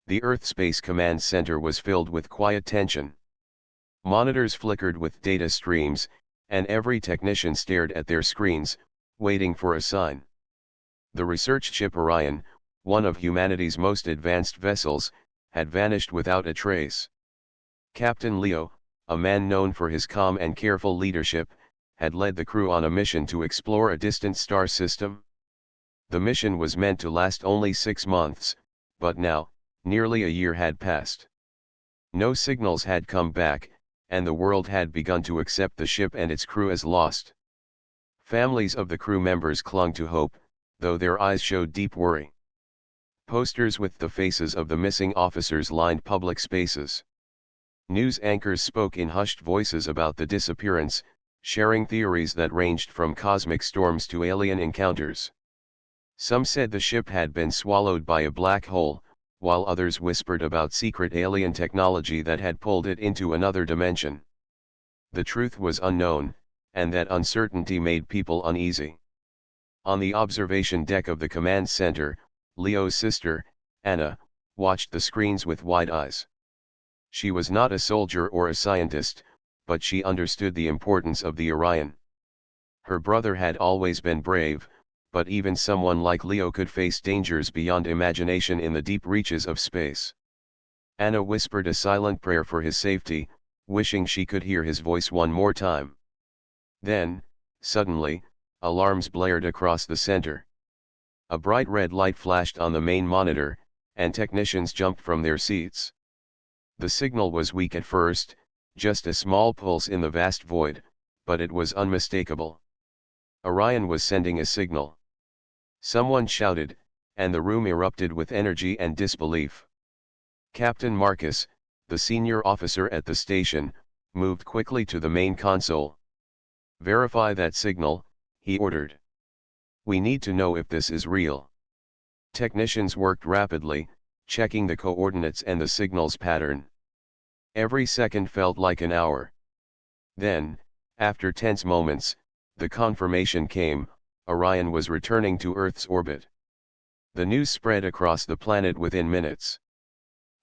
The Earth Space Command Center was filled with quiet tension. Monitors flickered with data streams, and every technician stared at their screens, waiting for a sign. The research ship Orion, one of humanity's most advanced vessels, had vanished without a trace. Captain Leo, a man known for his calm and careful leadership, had led the crew on a mission to explore a distant star system. The mission was meant to last only 6 months, but now, nearly a year had passed. No signals had come back, and the world had begun to accept the ship and its crew as lost. Families of the crew members clung to hope, though their eyes showed deep worry. Posters with the faces of the missing officers lined public spaces. News anchors spoke in hushed voices about the disappearance, sharing theories that ranged from cosmic storms to alien encounters. Some said the ship had been swallowed by a black hole, while others whispered about secret alien technology that had pulled it into another dimension. The truth was unknown, and that uncertainty made people uneasy. On the observation deck of the command center, Leo's sister, Anna, watched the screens with wide eyes. She was not a soldier or a scientist, but she understood the importance of the Orion. Her brother had always been brave, but even someone like Leo could face dangers beyond imagination in the deep reaches of space. Anna whispered a silent prayer for his safety, wishing she could hear his voice one more time. Then, suddenly, alarms blared across the center. A bright red light flashed on the main monitor, and technicians jumped from their seats. The signal was weak at first, just a small pulse in the vast void, but it was unmistakable. Orion was sending a signal. Someone shouted, and the room erupted with energy and disbelief. Captain Marcus, the senior officer at the station, moved quickly to the main console. "Verify that signal," he ordered. "We need to know if this is real." Technicians worked rapidly, checking the coordinates and the signal's pattern. Every second felt like an hour. Then, after tense moments, the confirmation came: Orion was returning to Earth's orbit. The news spread across the planet within minutes.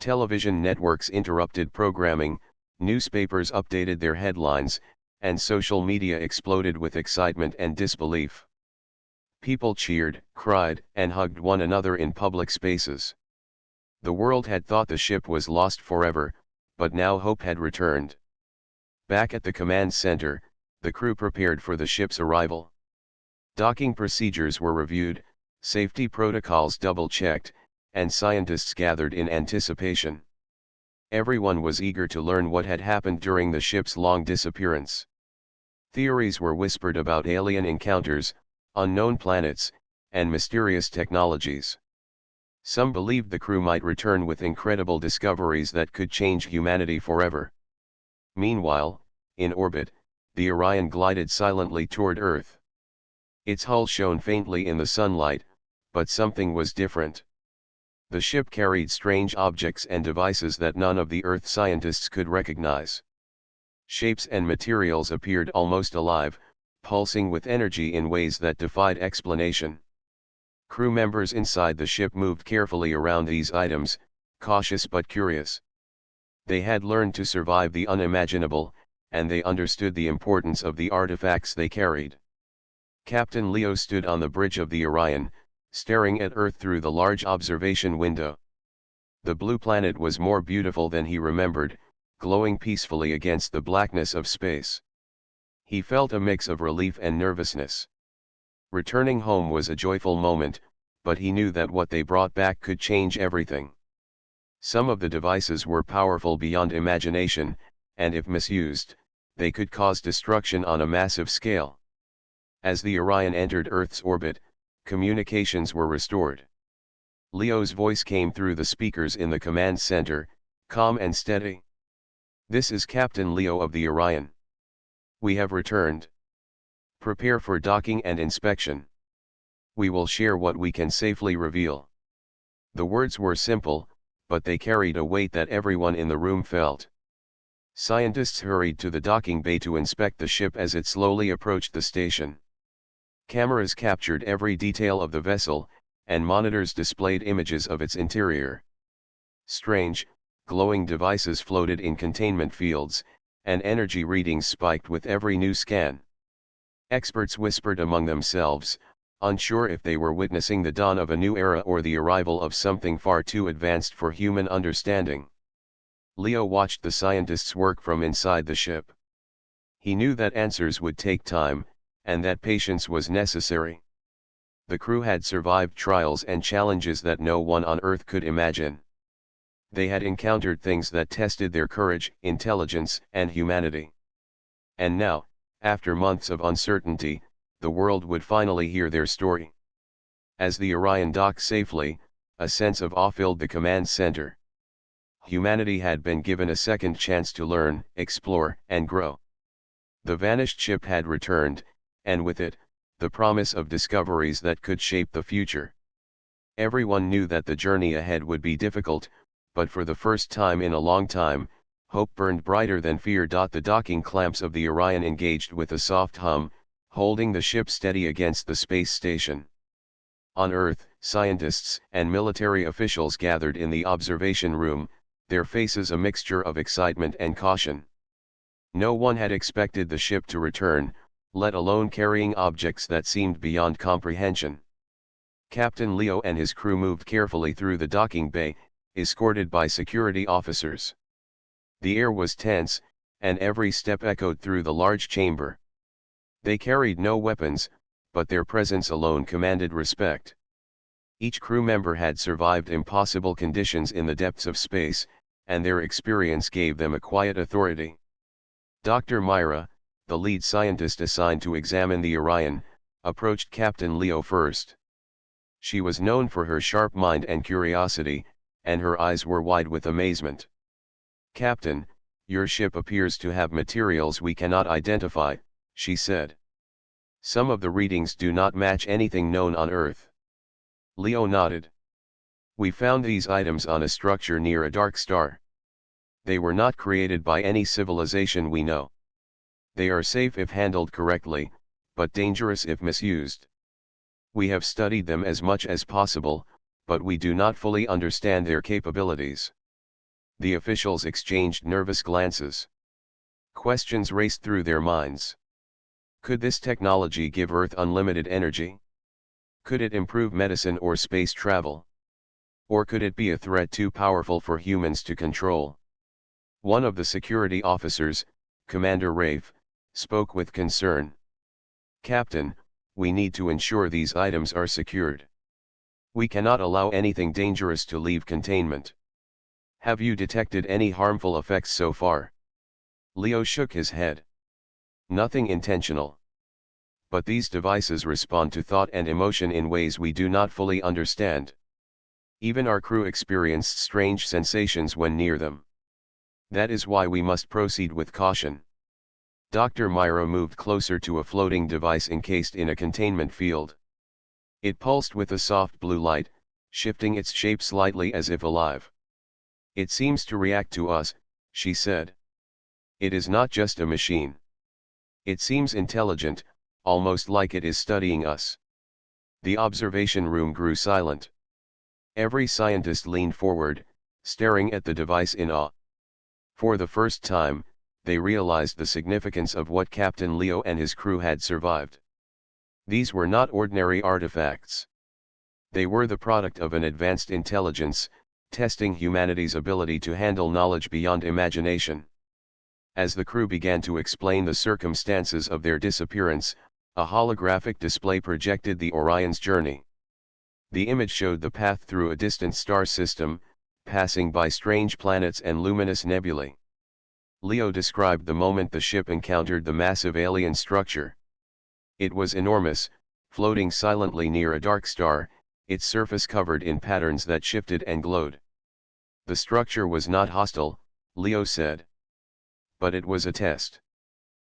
Television networks interrupted programming, newspapers updated their headlines, and social media exploded with excitement and disbelief. People cheered, cried, and hugged one another in public spaces. The world had thought the ship was lost forever, but now hope had returned. Back at the command center, the crew prepared for the ship's arrival. Docking procedures were reviewed, safety protocols double-checked, and scientists gathered in anticipation. Everyone was eager to learn what had happened during the ship's long disappearance. Theories were whispered about alien encounters, unknown planets, and mysterious technologies. Some believed the crew might return with incredible discoveries that could change humanity forever. Meanwhile, in orbit, the Orion glided silently toward Earth. Its hull shone faintly in the sunlight, but something was different. The ship carried strange objects and devices that none of the Earth scientists could recognize. Shapes and materials appeared almost alive, pulsing with energy in ways that defied explanation. Crew members inside the ship moved carefully around these items, cautious but curious. They had learned to survive the unimaginable, and they understood the importance of the artifacts they carried. Captain Leo stood on the bridge of the Orion, staring at Earth through the large observation window. The blue planet was more beautiful than he remembered, glowing peacefully against the blackness of space. He felt a mix of relief and nervousness. Returning home was a joyful moment, but he knew that what they brought back could change everything. Some of the devices were powerful beyond imagination, and if misused, they could cause destruction on a massive scale. As the Orion entered Earth's orbit, communications were restored. Leo's voice came through the speakers in the command center, calm and steady. "This is Captain Leo of the Orion. We have returned. Prepare for docking and inspection. We will share what we can safely reveal." The words were simple, but they carried a weight that everyone in the room felt. Scientists hurried to the docking bay to inspect the ship as it slowly approached the station. Cameras captured every detail of the vessel, and monitors displayed images of its interior. Strange, glowing devices floated in containment fields, and energy readings spiked with every new scan. Experts whispered among themselves, unsure if they were witnessing the dawn of a new era or the arrival of something far too advanced for human understanding. Leo watched the scientists work from inside the ship. He knew that answers would take time, and that patience was necessary. The crew had survived trials and challenges that no one on Earth could imagine. They had encountered things that tested their courage, intelligence, and humanity. And now, after months of uncertainty, the world would finally hear their story. As the Orion docked safely, a sense of awe filled the command center. Humanity had been given a second chance to learn, explore, and grow. The vanished ship had returned, and with it, the promise of discoveries that could shape the future. Everyone knew that the journey ahead would be difficult, but for the first time in a long time, hope burned brighter than fear. The docking clamps of the Orion engaged with a soft hum, holding the ship steady against the space station. On Earth, scientists and military officials gathered in the observation room, their faces a mixture of excitement and caution. No one had expected the ship to return, let alone carrying objects that seemed beyond comprehension. Captain Leo and his crew moved carefully through the docking bay, escorted by security officers. The air was tense, and every step echoed through the large chamber. They carried no weapons, but their presence alone commanded respect. Each crew member had survived impossible conditions in the depths of space, and their experience gave them a quiet authority. Dr. Myra, the lead scientist assigned to examine the Orion, approached Captain Leo first. She was known for her sharp mind and curiosity, and her eyes were wide with amazement. "Captain, your ship appears to have materials we cannot identify," she said. "Some of the readings do not match anything known on Earth." Leo nodded. "We found these items on a structure near a dark star. They were not created by any civilization we know. They are safe if handled correctly, but dangerous if misused. We have studied them as much as possible, but we do not fully understand their capabilities." The officials exchanged nervous glances. Questions raced through their minds. Could this technology give Earth unlimited energy? Could it improve medicine or space travel? Or could it be a threat too powerful for humans to control? One of the security officers, Commander Rafe, spoke with concern. "Captain, we need to ensure these items are secured. We cannot allow anything dangerous to leave containment. Have you detected any harmful effects so far?" Leo shook his head. "Nothing intentional. But these devices respond to thought and emotion in ways we do not fully understand. Even our crew experienced strange sensations when near them. That is why we must proceed with caution." Dr. Myra moved closer to a floating device encased in a containment field. It pulsed with a soft blue light, shifting its shape slightly as if alive. "It seems to react to us," she said. "It is not just a machine. It seems intelligent, almost like it is studying us." The observation room grew silent. Every scientist leaned forward, staring at the device in awe. For the first time, they realized the significance of what Captain Leo and his crew had survived. These were not ordinary artifacts. They were the product of an advanced intelligence, testing humanity's ability to handle knowledge beyond imagination. As the crew began to explain the circumstances of their disappearance, a holographic display projected the Orion's journey. The image showed the path through a distant star system, passing by strange planets and luminous nebulae. Leo described the moment the ship encountered the massive alien structure. It was enormous, floating silently near a dark star, its surface covered in patterns that shifted and glowed. "The structure was not hostile," Leo said. "But it was a test.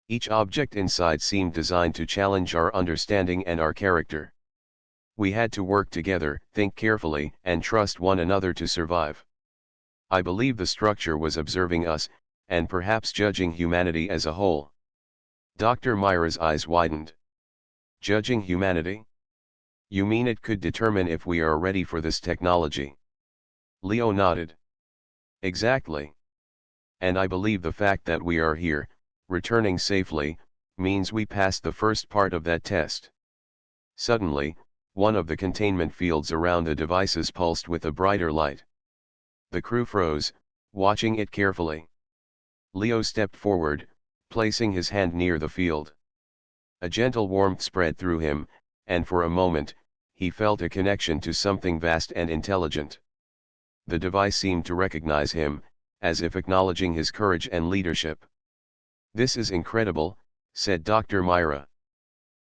Each object inside seemed designed to challenge our understanding and our character. We had to work together, think carefully, and trust one another to survive. I believe the structure was observing us, and perhaps judging humanity as a whole." Dr. Myra's eyes widened. "Judging humanity? You mean it could determine if we are ready for this technology?" Leo nodded. Exactly. And I believe the fact that we are here, returning safely, means we passed the first part of that test. Suddenly, one of the containment fields around the devices pulsed with a brighter light. The crew froze, watching it carefully. Leo stepped forward, placing his hand near the field. A gentle warmth spread through him, and for a moment, he felt a connection to something vast and intelligent. The device seemed to recognize him, as if acknowledging his courage and leadership. "This is incredible," said Dr. Myra.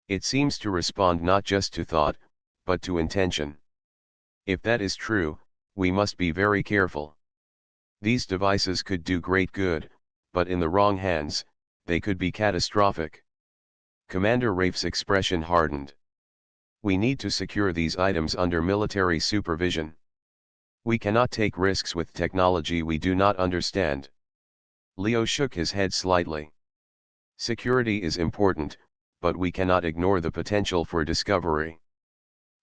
"It seems to respond not just to thought, but to intention. If that is true, we must be very careful. These devices could do great good, but in the wrong hands, they could be catastrophic." Commander Rafe's expression hardened. "We need to secure these items under military supervision. We cannot take risks with technology we do not understand." Leo shook his head slightly. "Security is important, but we cannot ignore the potential for discovery.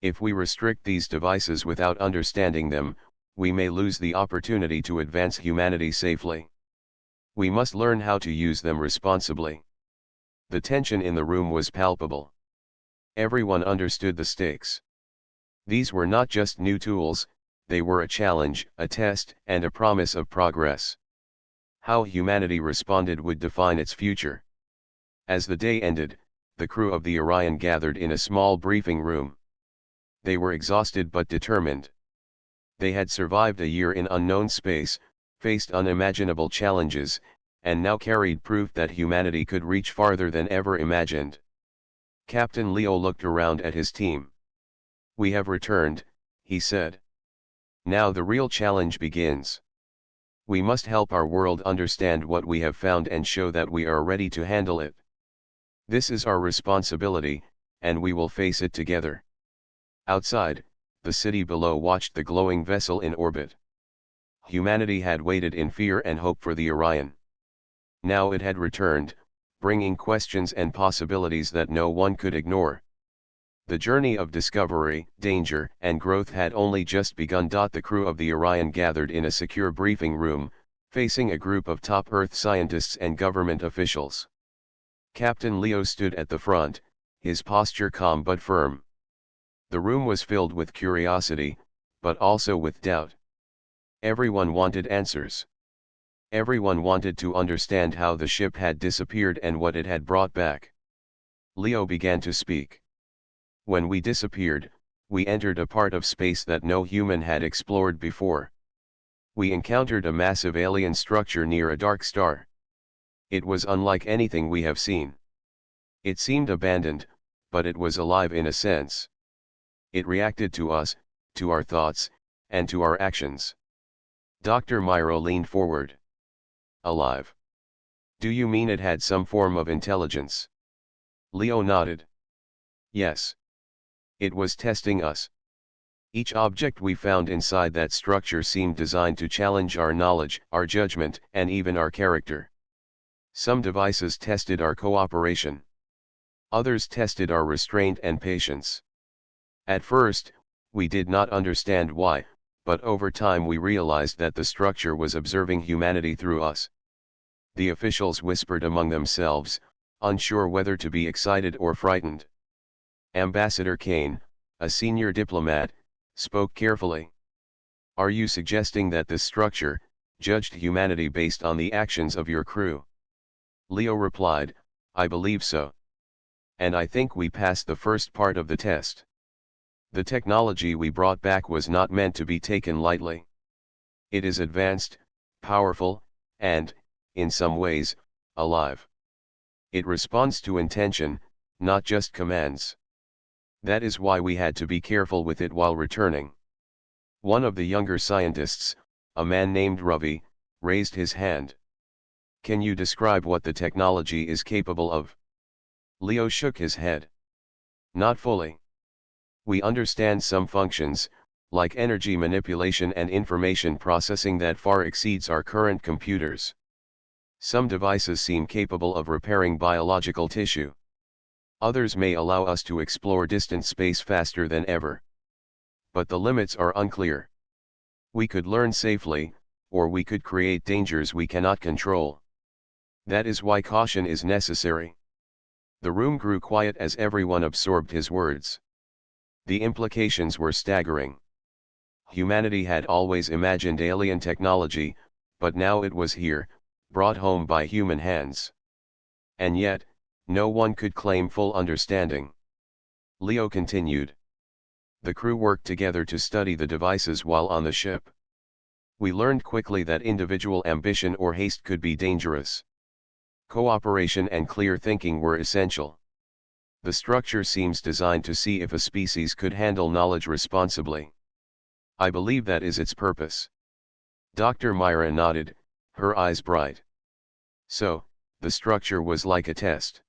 If we restrict these devices without understanding them, we may lose the opportunity to advance humanity safely. We must learn how to use them responsibly." The tension in the room was palpable. Everyone understood the stakes. These were not just new tools, they were a challenge, a test, and a promise of progress. How humanity responded would define its future. As the day ended, the crew of the Orion gathered in a small briefing room. They were exhausted but determined. They had survived a year in unknown space, faced unimaginable challenges, and now carried proof that humanity could reach farther than ever imagined. Captain Leo looked around at his team. "We have returned," he said. "Now the real challenge begins. We must help our world understand what we have found and show that we are ready to handle it. This is our responsibility, and we will face it together." Outside, the city below watched the glowing vessel in orbit. Humanity had waited in fear and hope for the Orion. Now it had returned, bringing questions and possibilities that no one could ignore. The journey of discovery, danger, and growth had only just begun. The crew of the Orion gathered in a secure briefing room, facing a group of top Earth scientists and government officials. Captain Leo stood at the front, his posture calm but firm. The room was filled with curiosity, but also with doubt. Everyone wanted answers. Everyone wanted to understand how the ship had disappeared and what it had brought back. Leo began to speak. "When we disappeared, we entered a part of space that no human had explored before. We encountered a massive alien structure near a dark star. It was unlike anything we have seen. It seemed abandoned, but it was alive in a sense. It reacted to us, to our thoughts, and to our actions." Dr. Myro leaned forward. "Alive? Do you mean it had some form of intelligence?" Leo nodded. "Yes. It was testing us. Each object we found inside that structure seemed designed to challenge our knowledge, our judgment, and even our character. Some devices tested our cooperation. Others tested our restraint and patience. At first, we did not understand why, but over time we realized that the structure was observing humanity through us." The officials whispered among themselves, unsure whether to be excited or frightened. Ambassador Kane, a senior diplomat, spoke carefully. "Are you suggesting that this structure judged humanity based on the actions of your crew?" Leo replied, "I believe so. And I think we passed the first part of the test. The technology we brought back was not meant to be taken lightly. It is advanced, powerful, and, in some ways, alive. It responds to intention, not just commands. That is why we had to be careful with it while returning." One of the younger scientists, a man named Ravi, raised his hand. "Can you describe what the technology is capable of?" Leo shook his head. "Not fully. We understand some functions, like energy manipulation and information processing, that far exceeds our current computers. Some devices seem capable of repairing biological tissue. Others may allow us to explore distant space faster than ever. But the limits are unclear. We could learn safely, or we could create dangers we cannot control. That is why caution is necessary. The room grew quiet as everyone absorbed his words. The implications were staggering. Humanity had always imagined alien technology, but now it was here, brought home by human hands. And yet, no one could claim full understanding. Leo continued. The crew worked together to study the devices while on the ship. We learned quickly that individual ambition or haste could be dangerous. Cooperation and clear thinking were essential. The structure seems designed to see if a species could handle knowledge responsibly. I believe that is its purpose. Dr. Myra nodded, her eyes bright. So, the structure was like a test.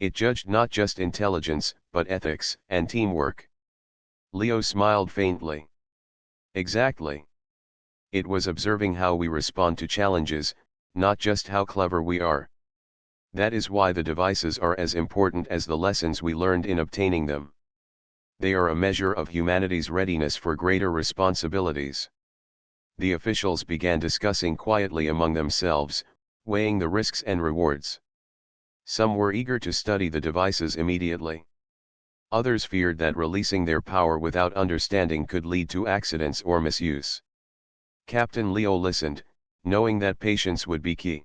It judged not just intelligence, but ethics and teamwork. Leo smiled faintly. Exactly. It was observing how we respond to challenges, not just how clever we are. That is why the devices are as important as the lessons we learned in obtaining them. They are a measure of humanity's readiness for greater responsibilities. The officials began discussing quietly among themselves, weighing the risks and rewards. Some were eager to study the devices immediately. Others feared that releasing their power without understanding could lead to accidents or misuse. Captain Leo listened, knowing that patience would be key.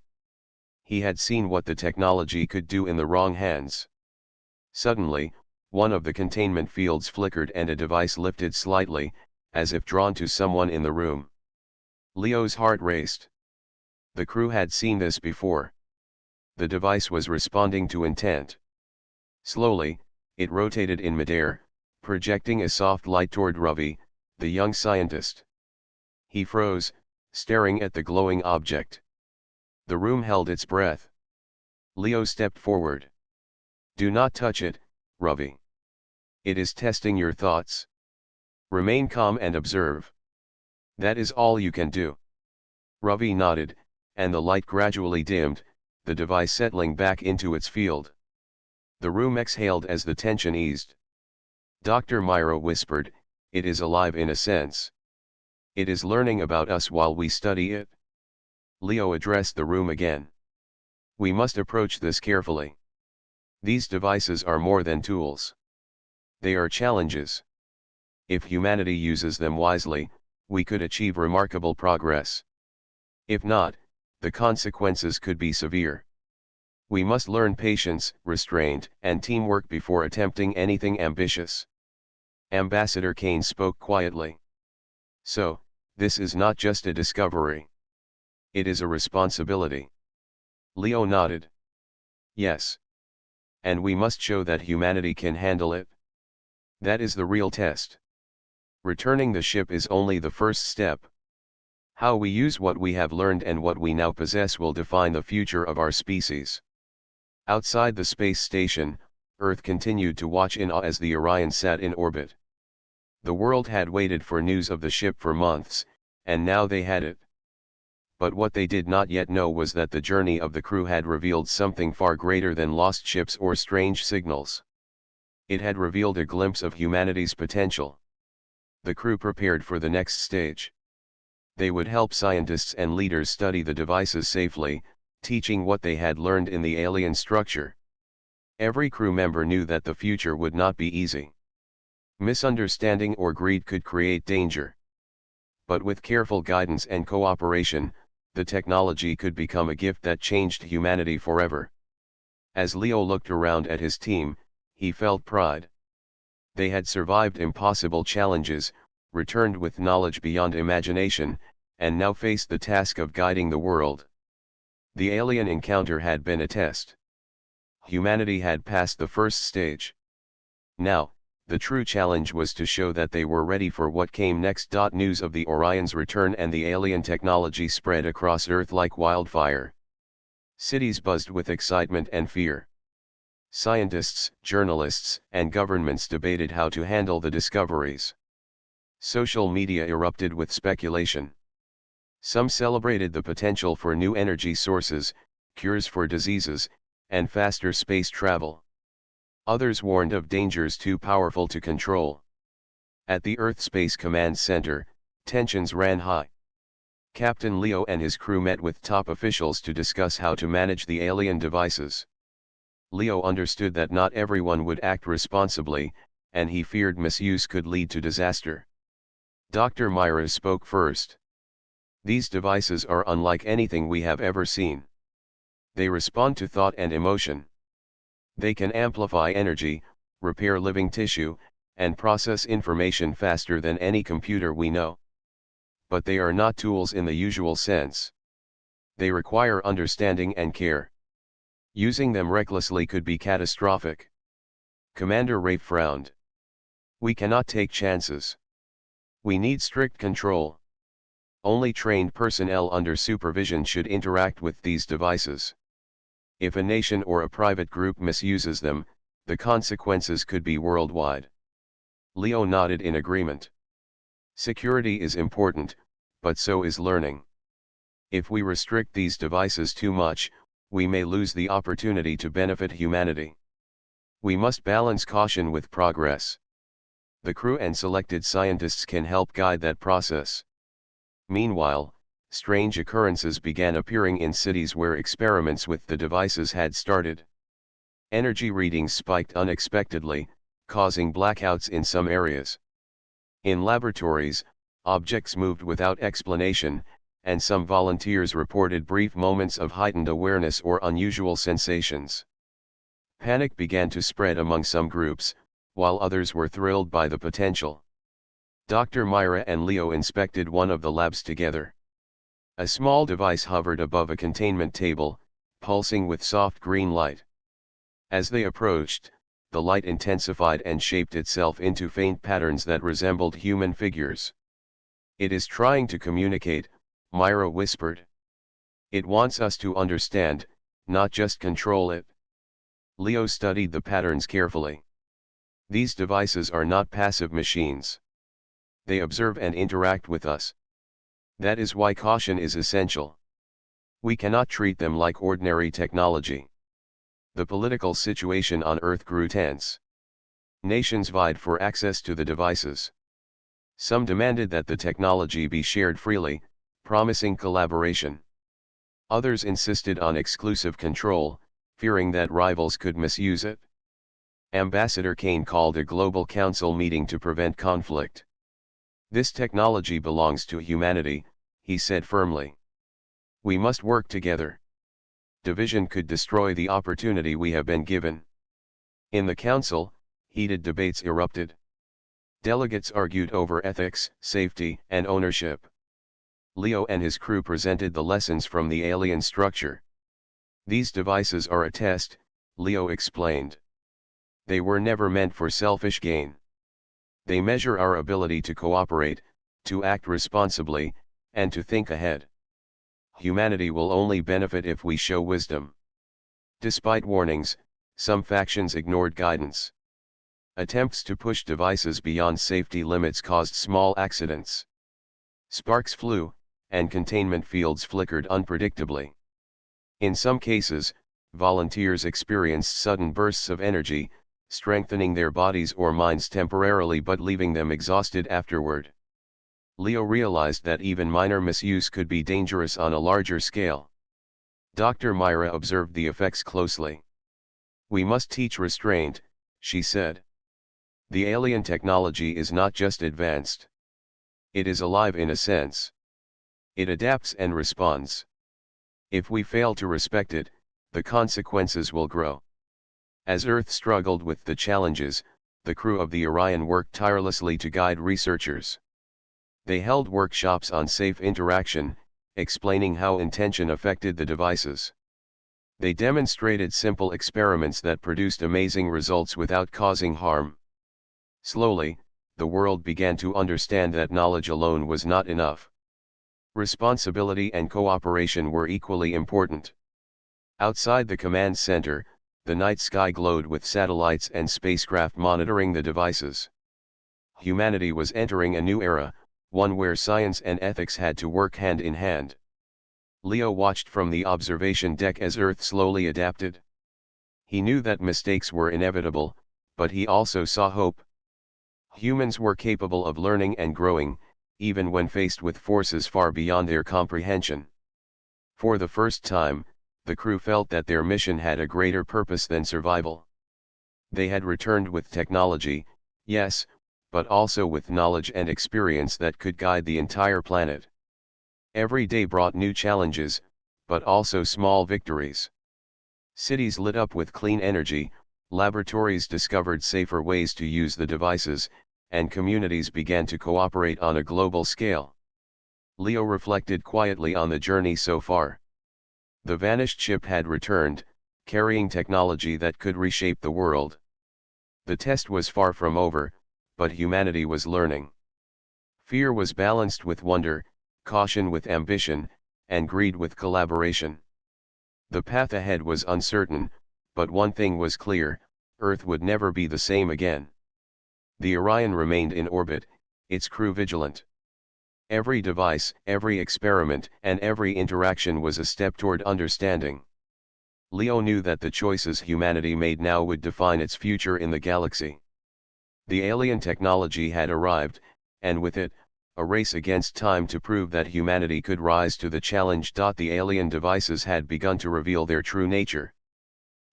He had seen what the technology could do in the wrong hands. Suddenly, one of the containment fields flickered and a device lifted slightly, as if drawn to someone in the room. Leo's heart raced. The crew had seen this before. The device was responding to intent. Slowly, it rotated in midair, projecting a soft light toward Ravi, the young scientist. He froze, staring at the glowing object. The room held its breath. Leo stepped forward. Do not touch it, Ravi. It is testing your thoughts. Remain calm and observe. That is all you can do. Ravi nodded, and the light gradually dimmed, the device settling back into its field. The room exhaled as the tension eased. Dr. Myra whispered, it is alive in a sense. It is learning about us while we study it. Leo addressed the room again. We must approach this carefully. These devices are more than tools. They are challenges. If humanity uses them wisely, we could achieve remarkable progress. If not, the consequences could be severe. We must learn patience, restraint, and teamwork before attempting anything ambitious. Ambassador Kane spoke quietly. So, this is not just a discovery. It is a responsibility. Leo nodded. Yes. And we must show that humanity can handle it. That is the real test. Returning the ship is only the first step. How we use what we have learned and what we now possess will define the future of our species. Outside the space station, Earth continued to watch in awe as the Orion sat in orbit. The world had waited for news of the ship for months, and now they had it. But what they did not yet know was that the journey of the crew had revealed something far greater than lost ships or strange signals. It had revealed a glimpse of humanity's potential. The crew prepared for the next stage. They would help scientists and leaders study the devices safely, teaching what they had learned in the alien structure. Every crew member knew that the future would not be easy. Misunderstanding or greed could create danger. But with careful guidance and cooperation, the technology could become a gift that changed humanity forever. As Leo looked around at his team, he felt pride. They had survived impossible challenges, returned with knowledge beyond imagination, and now faced the task of guiding the world. The alien encounter had been a test. Humanity had passed the first stage. Now, the true challenge was to show that they were ready for what came next. News of the Orion's return and the alien technology spread across Earth like wildfire. Cities buzzed with excitement and fear. Scientists, journalists, and governments debated how to handle the discoveries. Social media erupted with speculation. Some celebrated the potential for new energy sources, cures for diseases, and faster space travel. Others warned of dangers too powerful to control. At the Earth Space Command Center, tensions ran high. Captain Leo and his crew met with top officials to discuss how to manage the alien devices. Leo understood that not everyone would act responsibly, and he feared misuse could lead to disaster. Dr. Myra spoke first. These devices are unlike anything we have ever seen. They respond to thought and emotion. They can amplify energy, repair living tissue, and process information faster than any computer we know. But they are not tools in the usual sense. They require understanding and care. Using them recklessly could be catastrophic. Commander Rafe frowned. We cannot take chances. We need strict control. Only trained personnel under supervision should interact with these devices. If a nation or a private group misuses them, the consequences could be worldwide. Leo nodded in agreement. Security is important, but so is learning. If we restrict these devices too much, we may lose the opportunity to benefit humanity. We must balance caution with progress. The crew and selected scientists can help guide that process. Meanwhile, strange occurrences began appearing in cities where experiments with the devices had started. Energy readings spiked unexpectedly, causing blackouts in some areas. In laboratories, objects moved without explanation, and some volunteers reported brief moments of heightened awareness or unusual sensations. Panic began to spread among some groups, while others were thrilled by the potential. Dr. Myra and Leo inspected one of the labs together. A small device hovered above a containment table, pulsing with soft green light. As they approached, the light intensified and shaped itself into faint patterns that resembled human figures. It is trying to communicate, Myra whispered. It wants us to understand, not just control it. Leo studied the patterns carefully. These devices are not passive machines. They observe and interact with us. That is why caution is essential. We cannot treat them like ordinary technology. The political situation on Earth grew tense. Nations vied for access to the devices. Some demanded that the technology be shared freely, promising collaboration. Others insisted on exclusive control, fearing that rivals could misuse it. Ambassador Kane called a global council meeting to prevent conflict. This technology belongs to humanity, he said firmly. We must work together. Division could destroy the opportunity we have been given. In the council, heated debates erupted. Delegates argued over ethics, safety, and ownership. Leo and his crew presented the lessons from the alien structure. These devices are a test, Leo explained. They were never meant for selfish gain. They measure our ability to cooperate, to act responsibly, and to think ahead. Humanity will only benefit if we show wisdom. Despite warnings, some factions ignored guidance. Attempts to push devices beyond safety limits caused small accidents. Sparks flew, and containment fields flickered unpredictably. In some cases, volunteers experienced sudden bursts of energy, strengthening their bodies or minds temporarily but leaving them exhausted afterward. Leo realized that even minor misuse could be dangerous on a larger scale. Dr. Myra observed the effects closely. We must teach restraint, she said. The alien technology is not just advanced. It is alive in a sense. It adapts and responds. If we fail to respect it, the consequences will grow. As Earth struggled with the challenges, the crew of the Orion worked tirelessly to guide researchers. They held workshops on safe interaction, explaining how intention affected the devices. They demonstrated simple experiments that produced amazing results without causing harm. Slowly, the world began to understand that knowledge alone was not enough. Responsibility and cooperation were equally important. Outside the command center, the night sky glowed with satellites and spacecraft monitoring the devices. Humanity was entering a new era, one where science and ethics had to work hand in hand. Leo watched from the observation deck as Earth slowly adapted. He knew that mistakes were inevitable, but he also saw hope. Humans were capable of learning and growing, even when faced with forces far beyond their comprehension. For the first time, the crew felt that their mission had a greater purpose than survival. They had returned with technology, yes, but also with knowledge and experience that could guide the entire planet. Every day brought new challenges, but also small victories. Cities lit up with clean energy, laboratories discovered safer ways to use the devices, and communities began to cooperate on a global scale. Leo reflected quietly on the journey so far. The vanished ship had returned, carrying technology that could reshape the world. The test was far from over, but humanity was learning. Fear was balanced with wonder, caution with ambition, and greed with collaboration. The path ahead was uncertain, but one thing was clear: Earth would never be the same again. The Orion remained in orbit, its crew vigilant. Every device, every experiment, and every interaction was a step toward understanding. Leo knew that the choices humanity made now would define its future in the galaxy. The alien technology had arrived, and with it, a race against time to prove that humanity could rise to the challenge. The alien devices had begun to reveal their true nature.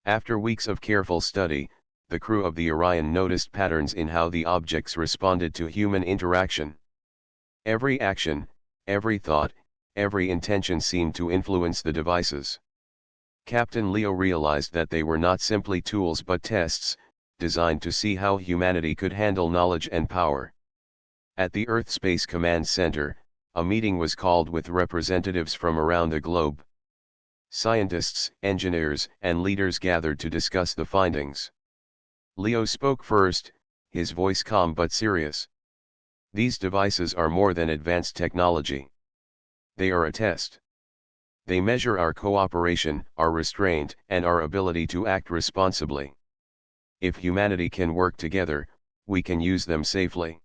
After weeks of careful study, the crew of the Orion noticed patterns in how the objects responded to human interaction. Every action, every thought, every intention seemed to influence the devices. Captain Leo realized that they were not simply tools but tests, designed to see how humanity could handle knowledge and power. At the Earth Space Command Center, a meeting was called with representatives from around the globe. Scientists, engineers, and leaders gathered to discuss the findings. Leo spoke first, his voice calm but serious. These devices are more than advanced technology. They are a test. They measure our cooperation, our restraint, and our ability to act responsibly. If humanity can work together, we can use them safely.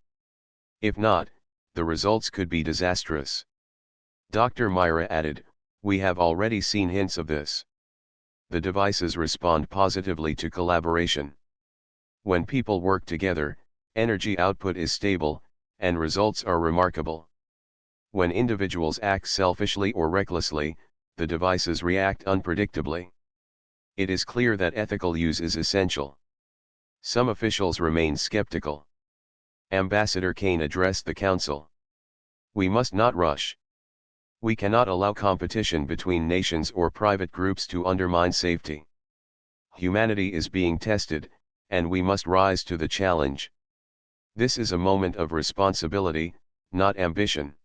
If not, the results could be disastrous. Dr. Myra added, "We have already seen hints of this. The devices respond positively to collaboration. When people work together, energy output is stable, and results are remarkable. When individuals act selfishly or recklessly, the devices react unpredictably. It is clear that ethical use is essential." Some officials remained skeptical. Ambassador Kane addressed the council. "We must not rush. We cannot allow competition between nations or private groups to undermine safety. Humanity is being tested, and we must rise to the challenge. This is a moment of responsibility, not ambition."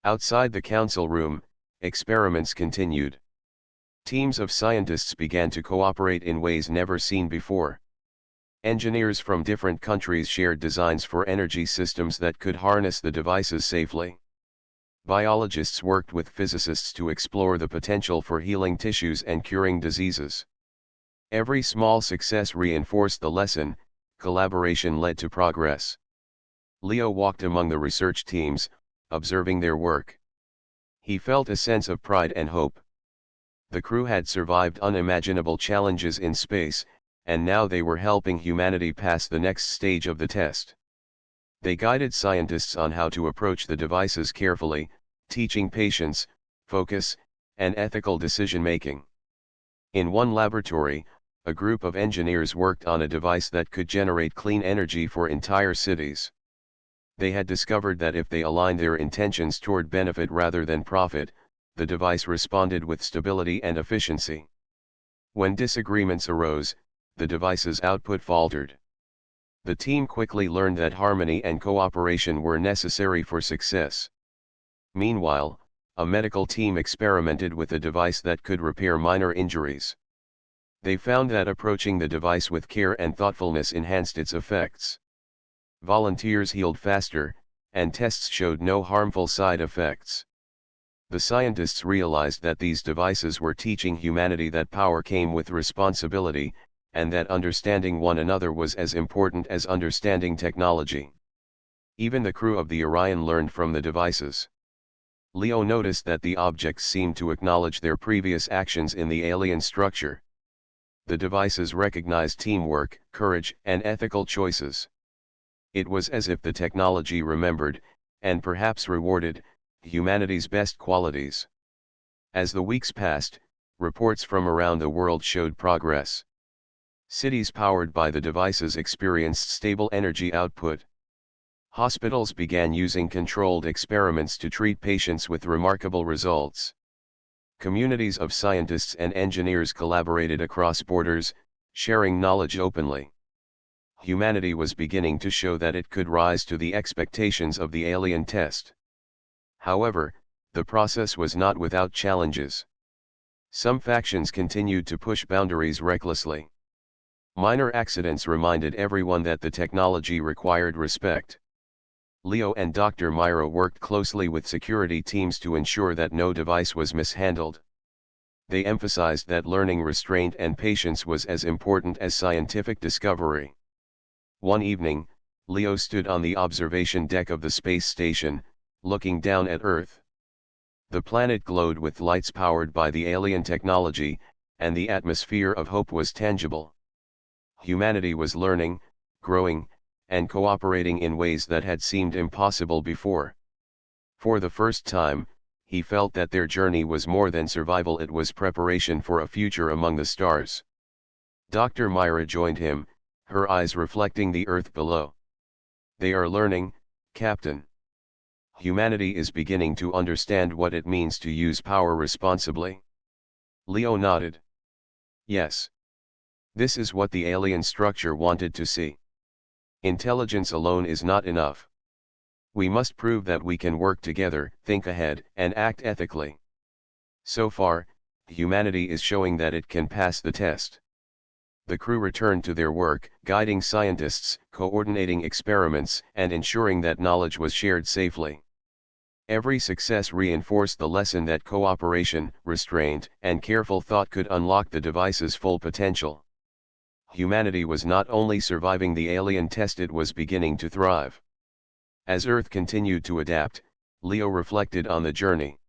Outside the council room, experiments continued. Teams of scientists began to cooperate in ways never seen before. Engineers from different countries shared designs for energy systems that could harness the devices safely. Biologists worked with physicists to explore the potential for healing tissues and curing diseases. Every small success reinforced the lesson: collaboration led to progress. Leo walked among the research teams, observing their work. He felt a sense of pride and hope. The crew had survived unimaginable challenges in space, and now they were helping humanity pass the next stage of the test. They guided scientists on how to approach the devices carefully, teaching patience, focus, and ethical decision-making. In one laboratory, a group of engineers worked on a device that could generate clean energy for entire cities. They had discovered that if they aligned their intentions toward benefit rather than profit, the device responded with stability and efficiency. When disagreements arose, the device's output faltered. The team quickly learned that harmony and cooperation were necessary for success. Meanwhile, a medical team experimented with a device that could repair minor injuries. They found that approaching the device with care and thoughtfulness enhanced its effects. Volunteers healed faster, and tests showed no harmful side effects. The scientists realized that these devices were teaching humanity that power came with responsibility, and that understanding one another was as important as understanding technology. Even the crew of the Orion learned from the devices. Leo noticed that the objects seemed to acknowledge their previous actions in the alien structure. The devices recognized teamwork, courage, and ethical choices. It was as if the technology remembered, and perhaps rewarded, humanity's best qualities. As the weeks passed, reports from around the world showed progress. Cities powered by the devices experienced stable energy output. Hospitals began using controlled experiments to treat patients with remarkable results. Communities of scientists and engineers collaborated across borders, sharing knowledge openly. Humanity was beginning to show that it could rise to the expectations of the alien test. However, the process was not without challenges. Some factions continued to push boundaries recklessly. Minor accidents reminded everyone that the technology required respect. Leo and Dr. Myra worked closely with security teams to ensure that no device was mishandled. They emphasized that learning restraint and patience was as important as scientific discovery. One evening, Leo stood on the observation deck of the space station, looking down at Earth. The planet glowed with lights powered by the alien technology, and the atmosphere of hope was tangible. Humanity was learning, growing, and cooperating in ways that had seemed impossible before. For the first time, he felt that their journey was more than survival, it was preparation for a future among the stars. Dr. Myra joined him, her eyes reflecting the Earth below. "They are learning, Captain. Humanity is beginning to understand what it means to use power responsibly." Leo nodded. "Yes. This is what the alien structure wanted to see. Intelligence alone is not enough. We must prove that we can work together, think ahead, and act ethically. So far, humanity is showing that it can pass the test." The crew returned to their work, guiding scientists, coordinating experiments, and ensuring that knowledge was shared safely. Every success reinforced the lesson that cooperation, restraint, and careful thought could unlock the device's full potential. Humanity was not only surviving the alien test, it was beginning to thrive. As Earth continued to adapt, Leo reflected on the journey.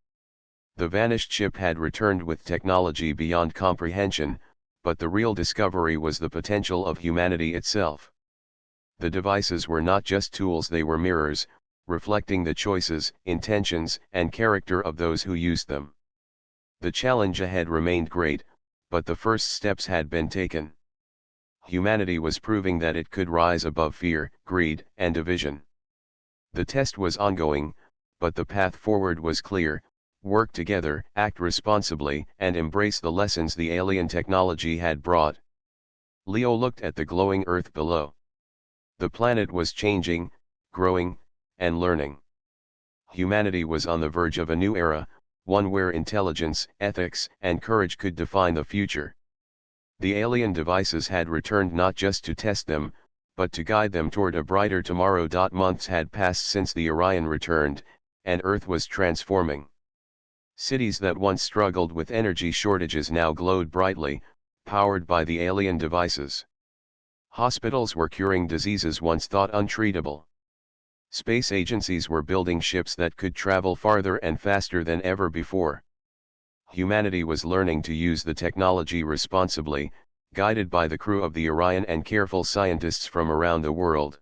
The vanished ship had returned with technology beyond comprehension, but the real discovery was the potential of humanity itself. The devices were not just tools, they were mirrors, reflecting the choices, intentions, and character of those who used them. The challenge ahead remained great, but the first steps had been taken. Humanity was proving that it could rise above fear, greed, and division. The test was ongoing, but the path forward was clear: work together, act responsibly, and embrace the lessons the alien technology had brought. Leo looked at the glowing Earth below. The planet was changing, growing, and learning. Humanity was on the verge of a new era, one where intelligence, ethics, and courage could define the future. The alien devices had returned not just to test them, but to guide them toward a brighter tomorrow. Months had passed since the Orion returned, and Earth was transforming. Cities that once struggled with energy shortages now glowed brightly, powered by the alien devices. Hospitals were curing diseases once thought untreatable. Space agencies were building ships that could travel farther and faster than ever before. Humanity was learning to use the technology responsibly, guided by the crew of the Orion and careful scientists from around the world.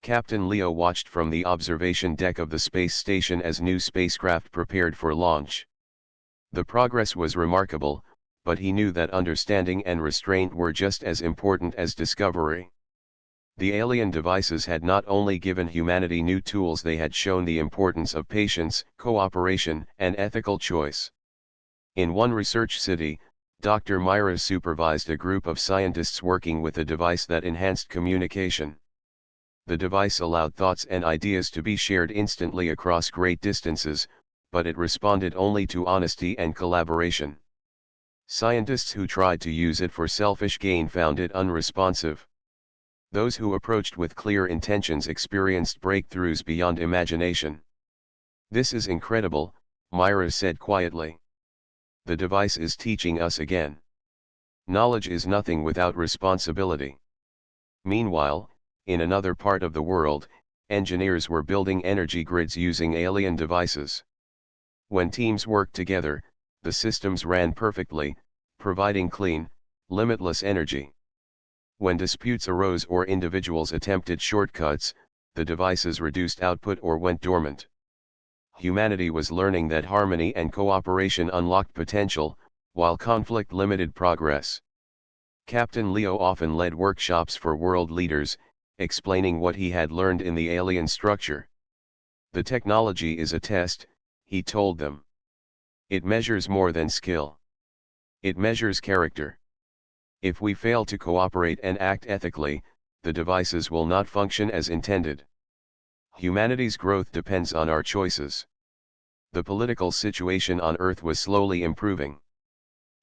Captain Leo watched from the observation deck of the space station as new spacecraft prepared for launch. The progress was remarkable, but he knew that understanding and restraint were just as important as discovery. The alien devices had not only given humanity new tools, they had shown the importance of patience, cooperation, and ethical choice. In one research city, Dr. Myra supervised a group of scientists working with a device that enhanced communication. The device allowed thoughts and ideas to be shared instantly across great distances, but it responded only to honesty and collaboration. Scientists who tried to use it for selfish gain found it unresponsive. Those who approached with clear intentions experienced breakthroughs beyond imagination. "This is incredible," Myra said quietly. "The device is teaching us again. Knowledge is nothing without responsibility." Meanwhile, in another part of the world, engineers were building energy grids using alien devices. When teams worked together, the systems ran perfectly, providing clean, limitless energy. When disputes arose or individuals attempted shortcuts, the devices reduced output or went dormant. Humanity was learning that harmony and cooperation unlocked potential, while conflict limited progress. Captain Leo often led workshops for world leaders, explaining what he had learned in the alien structure. The technology is a test, he told them. It measures more than skill. It measures character. If we fail to cooperate and act ethically, the devices will not function as intended. Humanity's growth depends on our choices. The political situation on Earth was slowly improving.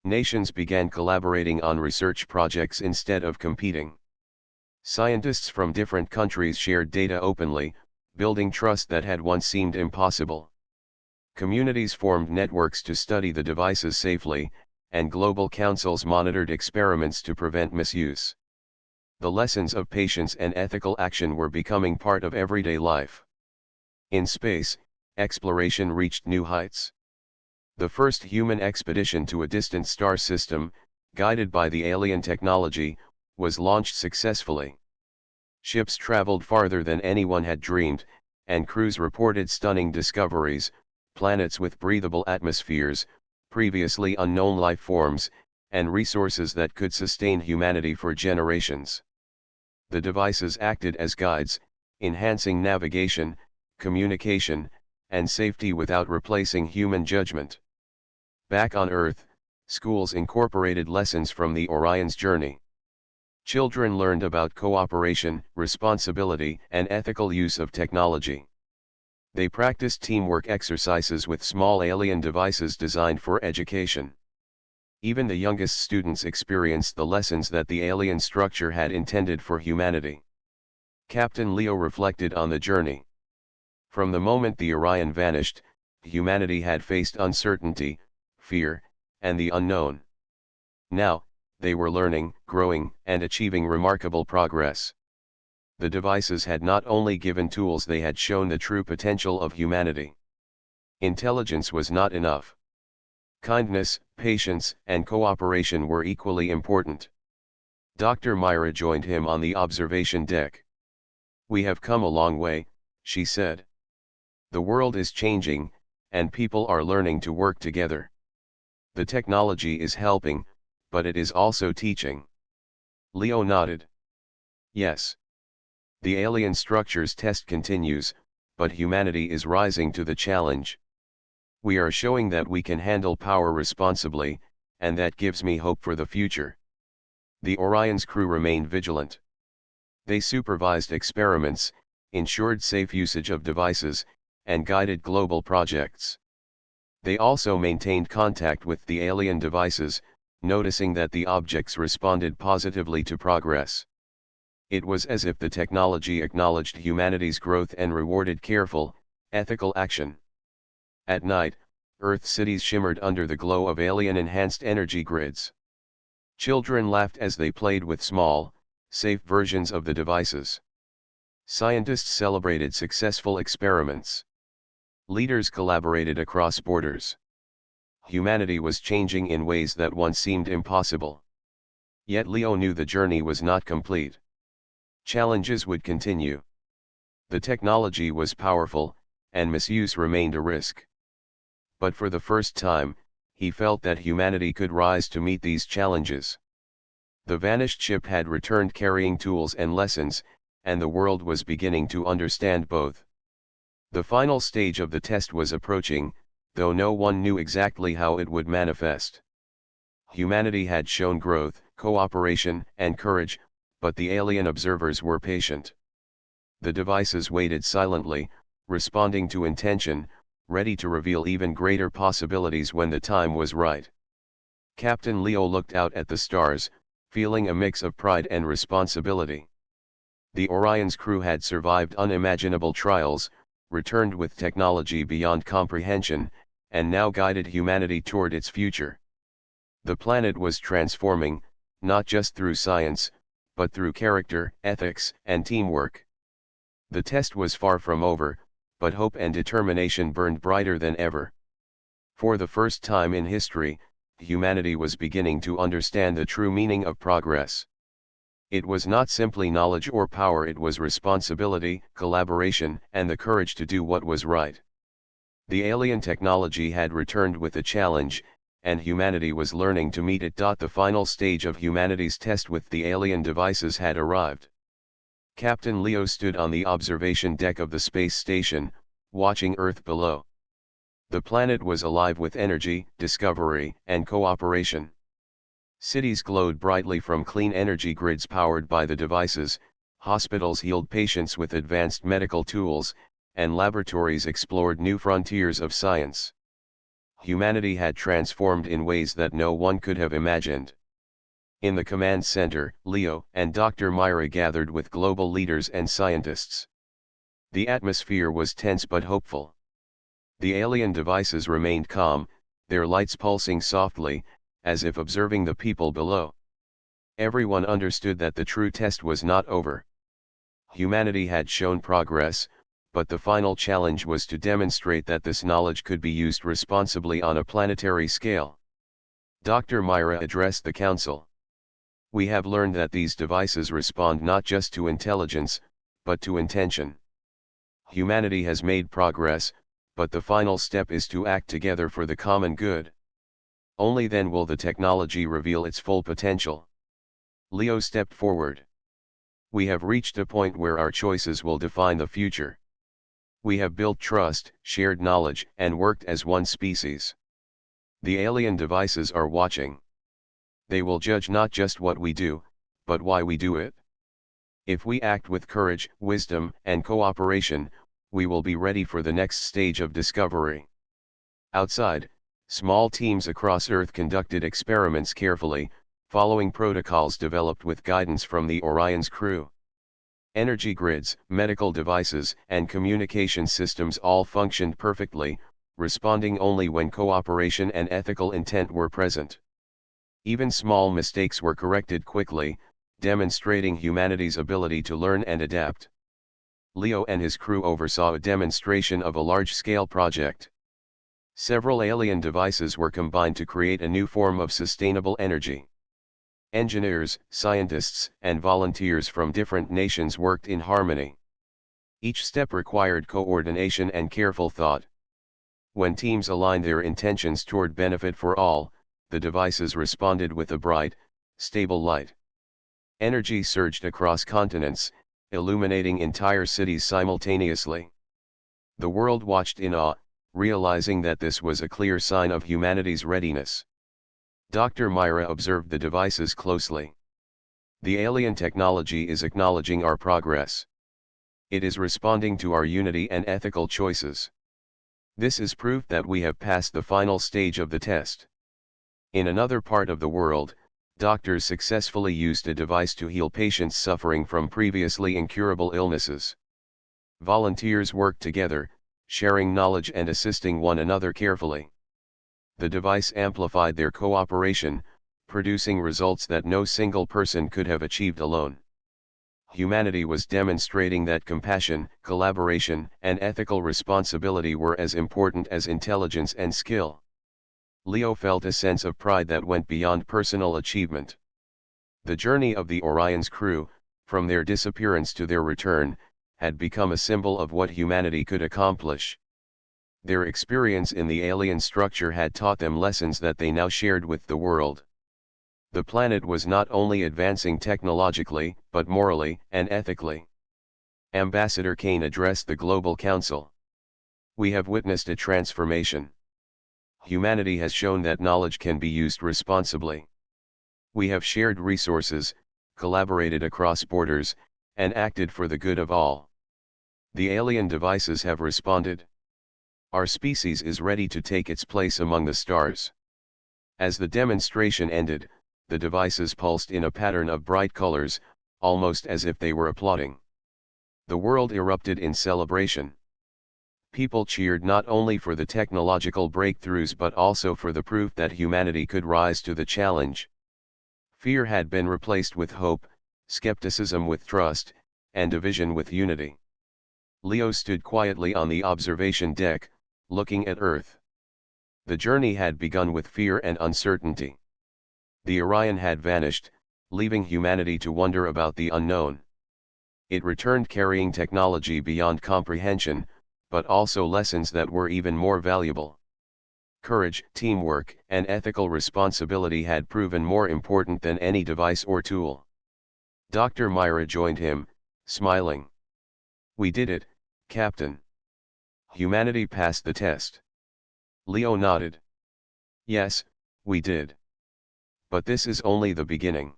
Nations began collaborating on research projects instead of competing. Scientists from different countries shared data openly, building trust that had once seemed impossible. Communities formed networks to study the devices safely, and global councils monitored experiments to prevent misuse. The lessons of patience and ethical action were becoming part of everyday life. In space, exploration reached new heights. The first human expedition to a distant star system, guided by the alien technology, was launched successfully. Ships traveled farther than anyone had dreamed, and crews reported stunning discoveries: planets with breathable atmospheres, previously unknown life forms, and resources that could sustain humanity for generations. The devices acted as guides, enhancing navigation, communication, and safety without replacing human judgment. Back on Earth, schools incorporated lessons from the Orion's journey. Children learned about cooperation, responsibility, and ethical use of technology. They practiced teamwork exercises with small alien devices designed for education. Even the youngest students experienced the lessons that the alien structure had intended for humanity. Captain Leo reflected on the journey. From the moment the Orion vanished, humanity had faced uncertainty, fear, and the unknown. Now, they were learning, growing, and achieving remarkable progress. The devices had not only given tools, they had shown the true potential of humanity. Intelligence was not enough. Kindness, patience, and cooperation were equally important. Dr. Myra joined him on the observation deck. "We have come a long way," she said. "The world is changing, and people are learning to work together. The technology is helping, but it is also teaching." Leo nodded. "Yes. The alien structure's test continues, but humanity is rising to the challenge. We are showing that we can handle power responsibly, and that gives me hope for the future." The Orion's crew remained vigilant. They supervised experiments, ensured safe usage of devices, and guided global projects. They also maintained contact with the alien devices, noticing that the objects responded positively to progress. It was as if the technology acknowledged humanity's growth and rewarded careful, ethical action. At night, Earth cities shimmered under the glow of alien-enhanced energy grids. Children laughed as they played with small, safe versions of the devices. Scientists celebrated successful experiments. Leaders collaborated across borders. Humanity was changing in ways that once seemed impossible. Yet Leo knew the journey was not complete. Challenges would continue. The technology was powerful, and misuse remained a risk. But for the first time, he felt that humanity could rise to meet these challenges. The vanished ship had returned carrying tools and lessons, and the world was beginning to understand both. The final stage of the test was approaching, though no one knew exactly how it would manifest. Humanity had shown growth, cooperation, and courage, but the alien observers were patient. The devices waited silently, responding to intention, ready to reveal even greater possibilities when the time was right. Captain Leo looked out at the stars, feeling a mix of pride and responsibility. The Orion's crew had survived unimaginable trials, returned with technology beyond comprehension, and now guided humanity toward its future. The planet was transforming, not just through science, but through character, ethics, and teamwork. The test was far from over, but hope and determination burned brighter than ever. For the first time in history, humanity was beginning to understand the true meaning of progress. It was not simply knowledge or power, it was responsibility, collaboration, and the courage to do what was right. The alien technology had returned with a challenge, and humanity was learning to meet it. The final stage of humanity's test with the alien devices had arrived. Captain Leo stood on the observation deck of the space station, watching Earth below. The planet was alive with energy, discovery, and cooperation. Cities glowed brightly from clean energy grids powered by the devices, hospitals healed patients with advanced medical tools, and laboratories explored new frontiers of science. Humanity had transformed in ways that no one could have imagined. In the command center, Leo and Dr. Myra gathered with global leaders and scientists. The atmosphere was tense but hopeful. The alien devices remained calm, their lights pulsing softly, as if observing the people below. Everyone understood that the true test was not over. Humanity had shown progress, but the final challenge was to demonstrate that this knowledge could be used responsibly on a planetary scale. Dr. Myra addressed the council. We have learned that these devices respond not just to intelligence, but to intention. Humanity has made progress, but the final step is to act together for the common good. Only then will the technology reveal its full potential. Leo stepped forward. We have reached a point where our choices will define the future. We have built trust, shared knowledge, and worked as one species. The alien devices are watching. They will judge not just what we do, but why we do it. If we act with courage, wisdom, and cooperation, we will be ready for the next stage of discovery. Outside, small teams across Earth conducted experiments carefully, following protocols developed with guidance from the Orion's crew. Energy grids, medical devices, and communication systems all functioned perfectly, responding only when cooperation and ethical intent were present. Even small mistakes were corrected quickly, demonstrating humanity's ability to learn and adapt. Leo and his crew oversaw a demonstration of a large-scale project. Several alien devices were combined to create a new form of sustainable energy. Engineers, scientists, and volunteers from different nations worked in harmony. Each step required coordination and careful thought. When teams aligned their intentions toward benefit for all, the devices responded with a bright, stable light. Energy surged across continents, illuminating entire cities simultaneously. The world watched in awe, realizing that this was a clear sign of humanity's readiness. Dr. Myra observed the devices closely. The alien technology is acknowledging our progress. It is responding to our unity and ethical choices. This is proof that we have passed the final stage of the test. In another part of the world, doctors successfully used a device to heal patients suffering from previously incurable illnesses. Volunteers worked together, sharing knowledge and assisting one another carefully. The device amplified their cooperation, producing results that no single person could have achieved alone. Humanity was demonstrating that compassion, collaboration, and ethical responsibility were as important as intelligence and skill. Leo felt a sense of pride that went beyond personal achievement. The journey of the Orion's crew, from their disappearance to their return, had become a symbol of what humanity could accomplish. Their experience in the alien structure had taught them lessons that they now shared with the world. The planet was not only advancing technologically, but morally and ethically. Ambassador Kane addressed the Global Council. We have witnessed a transformation. Humanity has shown that knowledge can be used responsibly. We have shared resources, collaborated across borders, and acted for the good of all. The alien devices have responded. Our species is ready to take its place among the stars. As the demonstration ended, the devices pulsed in a pattern of bright colors, almost as if they were applauding. The world erupted in celebration. People cheered not only for the technological breakthroughs but also for the proof that humanity could rise to the challenge. Fear had been replaced with hope, skepticism with trust, and division with unity. Leo stood quietly on the observation deck, looking at Earth. The journey had begun with fear and uncertainty. The Orion had vanished, leaving humanity to wonder about the unknown. It returned carrying technology beyond comprehension, but also lessons that were even more valuable. Courage, teamwork, and ethical responsibility had proven more important than any device or tool. Dr. Myra joined him, smiling. "We did it, Captain. Humanity passed the test." Leo nodded. "Yes, we did. But this is only the beginning.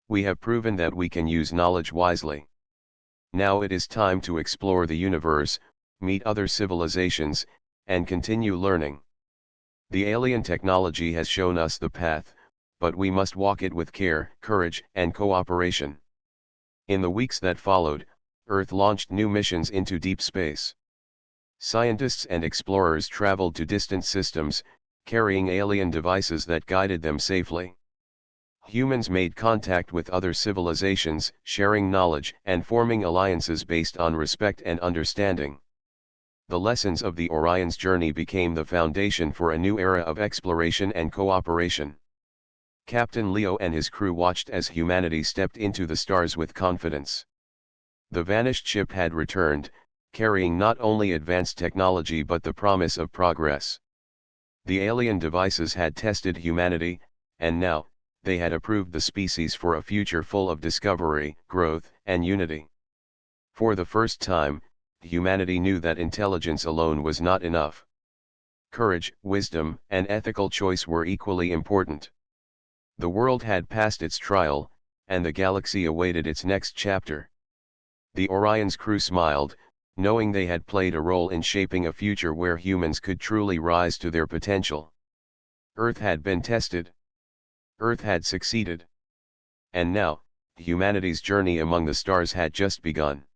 We have proven that we can use knowledge wisely. Now it is time to explore the universe, meet other civilizations, and continue learning. The alien technology has shown us the path, but we must walk it with care, courage, and cooperation." In the weeks that followed, Earth launched new missions into deep space. Scientists and explorers traveled to distant systems, carrying alien devices that guided them safely. Humans made contact with other civilizations, sharing knowledge and forming alliances based on respect and understanding. The lessons of the Orion's journey became the foundation for a new era of exploration and cooperation. Captain Leo and his crew watched as humanity stepped into the stars with confidence. The vanished ship had returned, carrying not only advanced technology but the promise of progress. The alien devices had tested humanity, and now, they had approved the species for a future full of discovery, growth, and unity. For the first time, humanity knew that intelligence alone was not enough. Courage, wisdom, and ethical choice were equally important. The world had passed its trial, and the galaxy awaited its next chapter. The Orion's crew smiled, knowing they had played a role in shaping a future where humans could truly rise to their potential. Earth had been tested. Earth had succeeded. And now, humanity's journey among the stars had just begun.